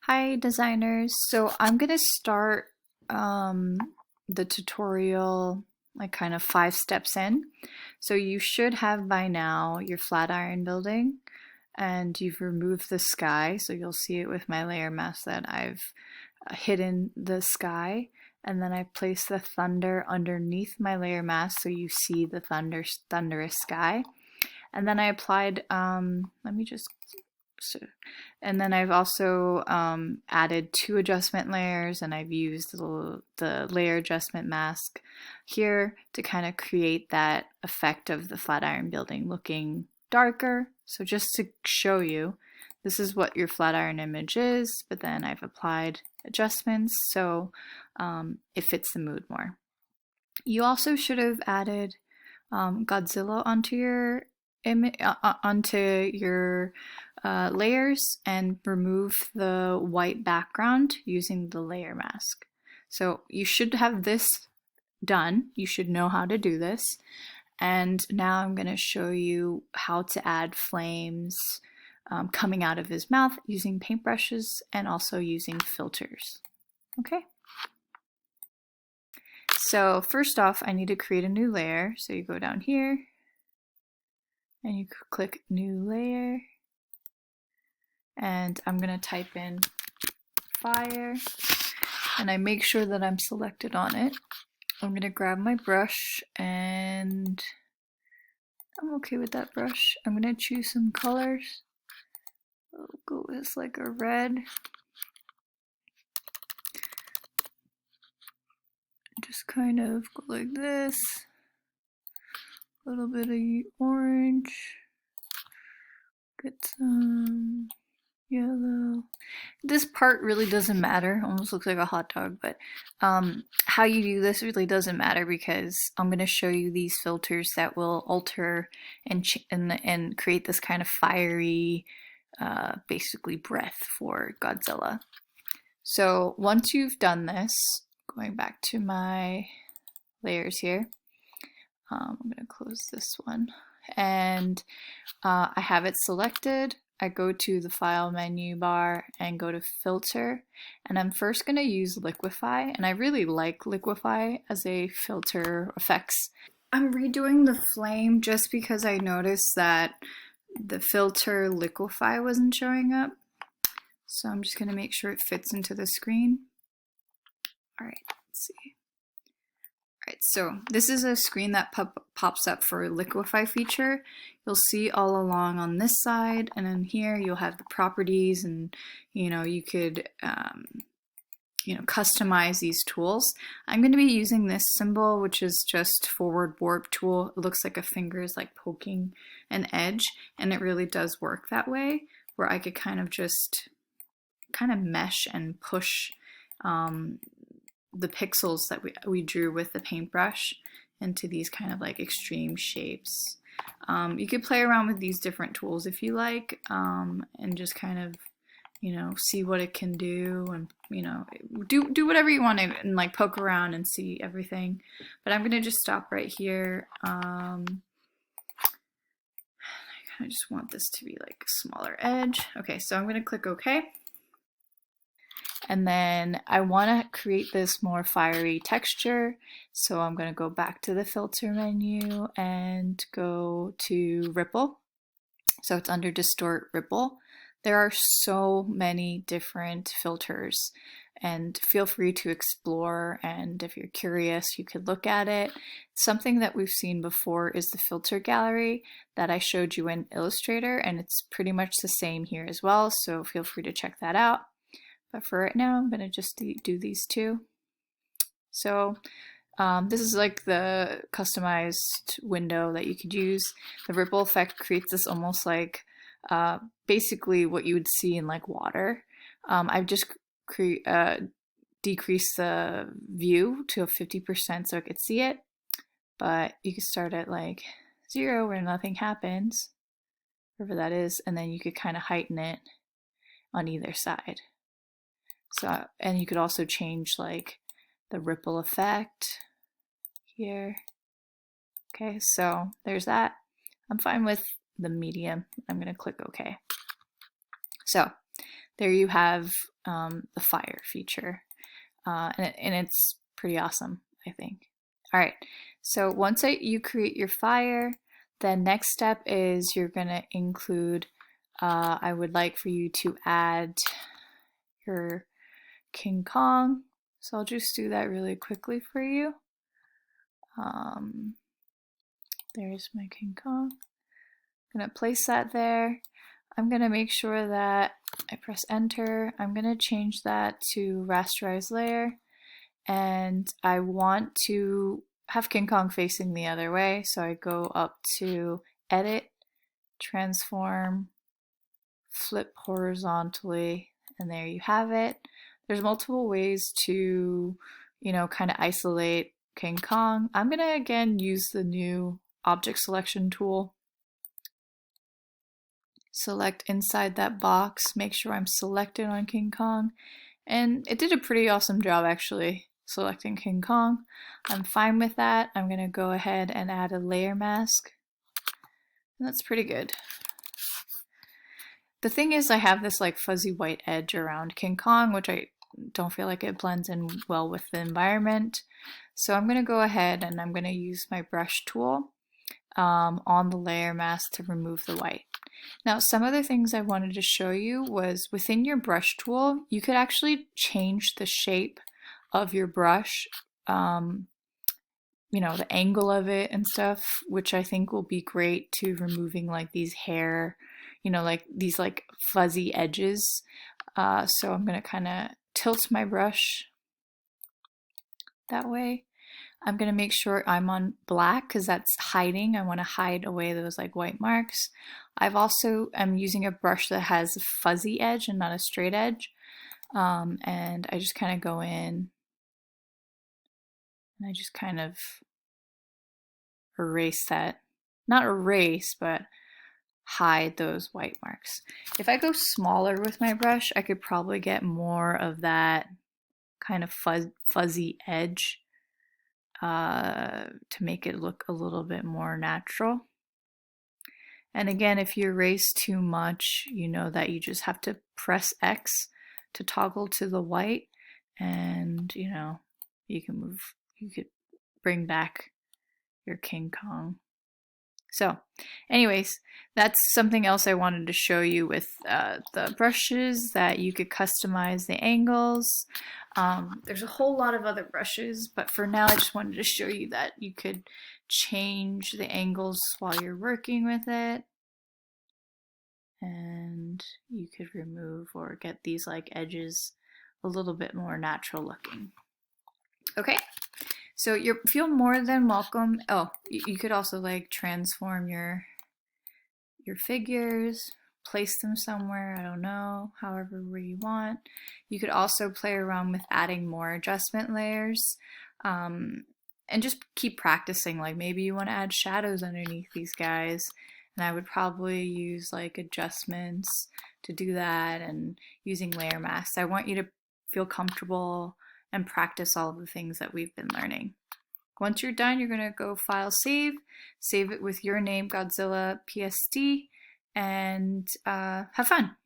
Hi designers. So I'm gonna start the tutorial like kind of 5 steps in. So you should have by now your flat iron building and you've removed the sky. So you'll see it with my layer mask that I've hidden the sky, and then I placed the thunder underneath my layer mask so you see the thunderous sky. And then I applied, let me just so, and then I've also added 2 adjustment layers, and I've used the layer adjustment mask here to kind of create that effect of the flat iron building looking darker. So just to show you, this is what your flat iron image is, but then I've applied adjustments so it fits the mood more. You also should have added Godzilla onto your layers and remove the white background using the layer mask. So you should have this done. You should know how to do this. And now I'm going to show you how to add flames coming out of his mouth using paintbrushes and also using filters. Okay. So first off, I need to create a new layer. So you go down here and you click new layer, and I'm gonna type in fire, and I make sure that I'm selected on it. I'm gonna grab my brush, and I'm okay with that brush. I'm gonna choose some colors. I'll go with like a red. Just kind of go like this. A little bit of orange. Get some yellow. This part really doesn't matter. Almost looks like a hot dog, but how you do this really doesn't matter because I'm going to show you these filters that will alter and create this kind of fiery, basically breath for Godzilla. So once you've done this, going back to my layers here, I'm going to close this one, and I have it selected. I go to the file menu bar and go to filter, and I'm first going to use Liquify, and I really like Liquify as a filter effects. I'm redoing the flame just because I noticed that the filter Liquify wasn't showing up, so I'm just going to make sure it fits into the screen. Alright, let's see. Alright, so this is a screen that pops up for Liquify feature. You'll see all along on this side, and then here you'll have the properties, and you could customize these tools. I'm going to be using this symbol, which is just forward warp tool. It looks like a finger is like poking an edge, and it really does work that way, where I could kind of just mesh and push the pixels that we drew with the paintbrush into these kind of like extreme shapes. You could play around with these different tools if you like, and just kind of see what it can do, and do whatever you want to, and like poke around and see everything. But I'm gonna just stop right here. I just want this to be like a smaller edge. Okay, so I'm gonna click OK. And then I want to create this more fiery texture, so I'm going to go back to the filter menu and go to Ripple. So it's under Distort Ripple. There are so many different filters, and feel free to explore, and if you're curious you could look at it. Something that we've seen before is the filter gallery that I showed you in Illustrator, and it's pretty much the same here as well, so feel free to check that out. But for right now, I'm going to just do these two. So this is like the customized window that you could use. The ripple effect creates this almost like basically what you would see in like water. I've just decreased the view to 50% so I could see it. But you could start at like 0 where nothing happens, wherever that is, and then you could kind of heighten it on either side. So, and you could also change like the ripple effect here. Okay, so there's that. I'm fine with the medium. I'm going to click OK. So there you have the fire feature. And it's pretty awesome, I think. All right, so once you create your fire, the next step is you're gonna include, I would like for you to add your King Kong. So I'll just do that really quickly for you. There's my King Kong. I'm gonna place that there. I'm gonna make sure that I press enter. I'm gonna change that to rasterized layer, and I want to have King Kong facing the other way. So I go up to edit, transform, flip horizontally, and there you have it. There's multiple ways to, kind of isolate King Kong. I'm gonna again use the new object selection tool. Select inside that box, make sure I'm selected on King Kong, and it did a pretty awesome job actually selecting King Kong. I'm fine with that. I'm gonna go ahead and add a layer mask, and that's pretty good. The thing is, I have this like fuzzy white edge around King Kong, which I don't feel like it blends in well with the environment. So I'm gonna go ahead and I'm gonna use my brush tool on the layer mask to remove the white. Now, some other things I wanted to show you was within your brush tool, you could actually change the shape of your brush, the angle of it and stuff, which I think will be great to removing like these hair, like these like fuzzy edges. So I'm gonna kind of tilt my brush that way. I'm gonna make sure I'm on black because that's hiding. I want to hide away those like white marks. I'm using a brush that has a fuzzy edge and not a straight edge. And I just kind of go in and I just kind of erase that. Not erase, but hide those white marks. If I go smaller with my brush, I could probably get more of that kind of fuzzy edge to make it look a little bit more natural. And again, if you erase too much, you know that you just have to press X to toggle to the white, and you could bring back your King Kong. So anyways, that's something else I wanted to show you with the brushes, that you could customize the angles. There's a whole lot of other brushes, but for now I just wanted to show you that you could change the angles while you're working with it. And you could remove or get these like edges a little bit more natural looking. Okay. So you feel more than welcome. Oh, you could also like transform your figures, place them somewhere, I don't know, however where you want. You could also play around with adding more adjustment layers, and just keep practicing. Like maybe you want to add shadows underneath these guys, and I would probably use like adjustments to do that and using layer masks. I want you to feel comfortable and practice all of the things that we've been learning. Once you're done, you're gonna go File, save it with your name, Godzilla PSD, and have fun.